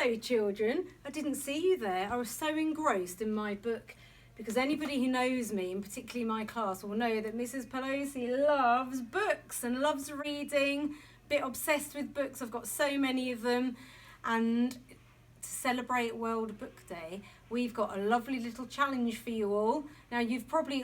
Hello children, I didn't see you there. I was so engrossed in my book because anybody who knows me, and particularly my class, will know that Mrs. Pelosi loves books and loves reading, a bit obsessed with books. I've got so many of them, and to celebrate World Book Day, we've got a lovely little challenge for you all. Now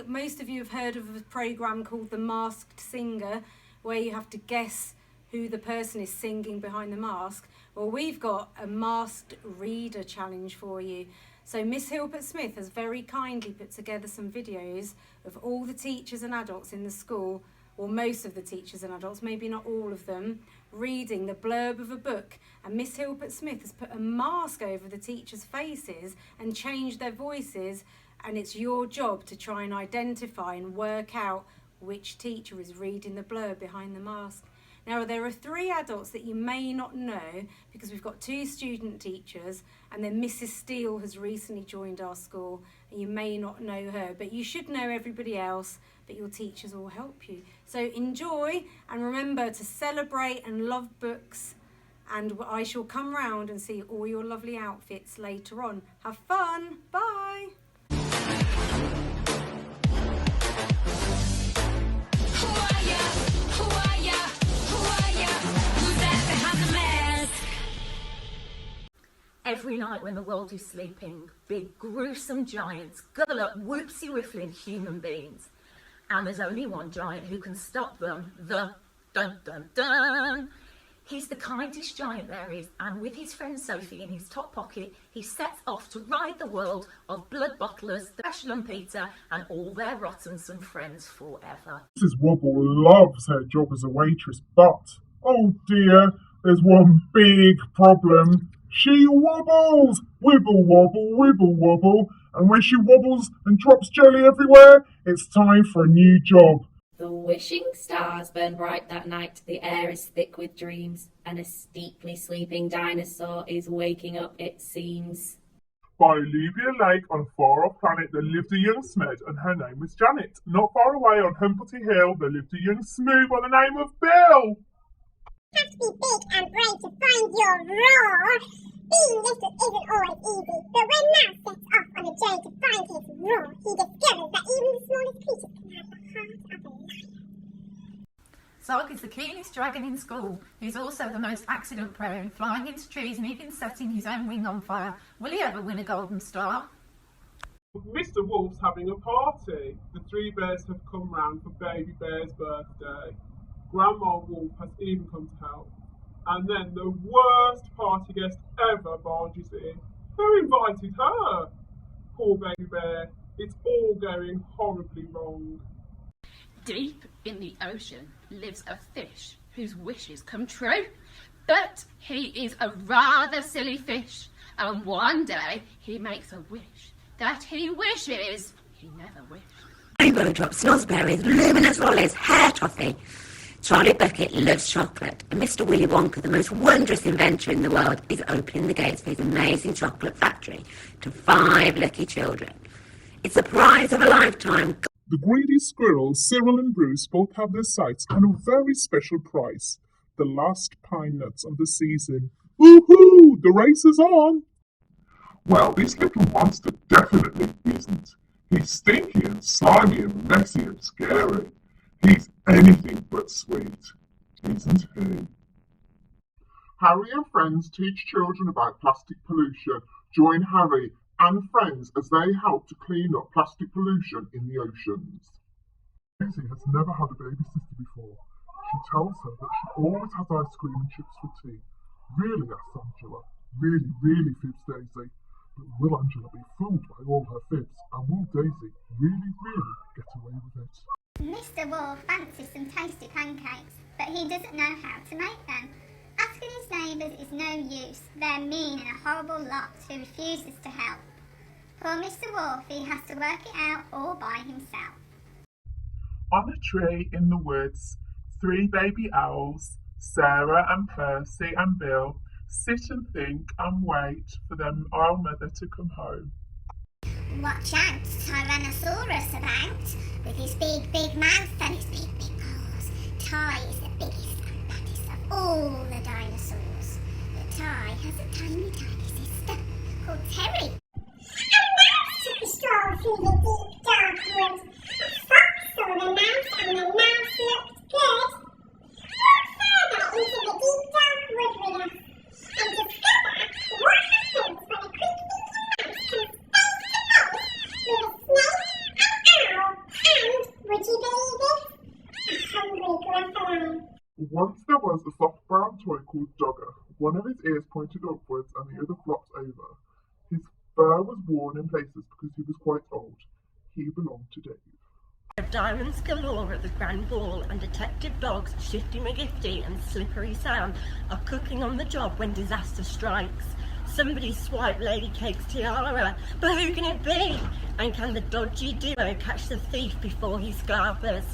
most of you have heard of a programme called The Masked Singer, where you have to guess who the person is singing behind the mask. Well, we've got a masked reader challenge for you. So Miss Hilpert-Smith has very kindly put together some videos of all the teachers and adults in the school, or most of the teachers and adults, maybe not all of them, reading the blurb of a book. And Miss Hilpert-Smith has put a mask over the teachers' faces and changed their voices, and it's your job to try and identify and work out which teacher is reading the blurb behind the mask. Now, there are 3 adults that you may not know because we've got 2 student teachers, and then Mrs. Steele has recently joined our school, and you may not know her, but you should know everybody else, but your teachers will help you. So enjoy, and remember to celebrate and love books, and I shall come round and see all your lovely outfits later on. Have fun. Bye. Every night when the world is sleeping, big gruesome giants gobble up whoopsie whiffling human beings. And there's only one giant who can stop them, the dun-dun-dun. He's the kindest giant there is, and with his friend Sophie in his top pocket, he sets off to ride the world of blood bottlers, Thrashel and Peter, and all their rottensome friends forever. Mrs. Wobble loves her job as a waitress, but, oh dear, there's one big problem. She wobbles! Wibble wobble, wibble wobble. And when she wobbles and drops jelly everywhere, it's time for a new job. The wishing stars burn bright that night, the air is thick with dreams, and a steeply sleeping dinosaur is waking up, it seems. By Alluvia Lake on a far-off planet there lived a young Smed, and her name was Janet. Not far away on Humpty Hill there lived a young Smoo by the name of Bill. You have to be big and brave to find your roar. Being little isn't always easy, but when Mouse sets off on a journey to find his roar, he discovers that even the smallest creatures can have the heart of a lion. Zog is the keenest dragon in school, who's also the most accident-prone, flying into trees and even setting his own wing on fire. Will he ever win a golden star? Mr. Wolf's having a party. The 3 bears have come round for Baby Bear's birthday. Grandma Wolf has even come to help. And then the worst party guest ever barges in. Who invited her? Poor Baby Bear. It's all going horribly wrong. Deep in the ocean lives a fish whose wishes come true. But he is a rather silly fish. And one day he makes a wish that he wishes he never wished. Rainbow drops, snozzberries, luminous lollies, hair toffee. Charlie Bucket loves chocolate, and Mr. Willy Wonka, the most wondrous inventor in the world, is opening the gates for his amazing chocolate factory to 5 lucky children. It's the prize of a lifetime. The greedy squirrels, Cyril and Bruce, both have their sights on a very special prize. The last pine nuts of the season. Woohoo! The race is on! Well, this little monster definitely isn't. He's stinky and slimy and messy and scary. He's anything but sweet, isn't he? Harry and friends teach children about plastic pollution. Join Harry and friends as they help to clean up plastic pollution in the oceans. Daisy has never had a baby sister before. She tells her that she always has ice cream and chips for tea. Really, asks Angela. Really, fibs Daisy. But will Angela be fooled by all her fibs? And will Daisy really get away with it? Mr. Wolf fancies some tasty pancakes, but he doesn't know how to make them. Asking his neighbours is no use. They're mean and a horrible lot who refuses to help. Poor Mr. Wolfie has to work it out all by himself. On a tree in the woods, 3 baby owls, Sarah and Percy and Bill, sit and think and wait for their owl mother to come home. Watch out, Tyrannosaurus about, with his big mouth and his big paws. Ty is the biggest and baddest of all the dinosaurs. But Ty has a tiny sister called Terry. And Mouse took a stroll through the deep dark wood. A fox saw the mouse and the mouse looked good. Walk further into the deep dark wood with us and discover what happens when a quick-thinking mouse comes face to face with a snake, an owl, and, would you believe it, a hungry grapevine. Once there was a soft brown toy called Dogger. One of his ears pointed upwards and the other flopped over. His fur was worn in places because he was quite old. He belonged to Dave. Diamonds galore at the grand ball, and detective dogs Shifty McGifty and Slippery Sam are cooking on the job when disaster strikes. Somebody swiped Lady Cake's tiara, but who can it be? And can the dodgy duo catch the thief before he scarpers?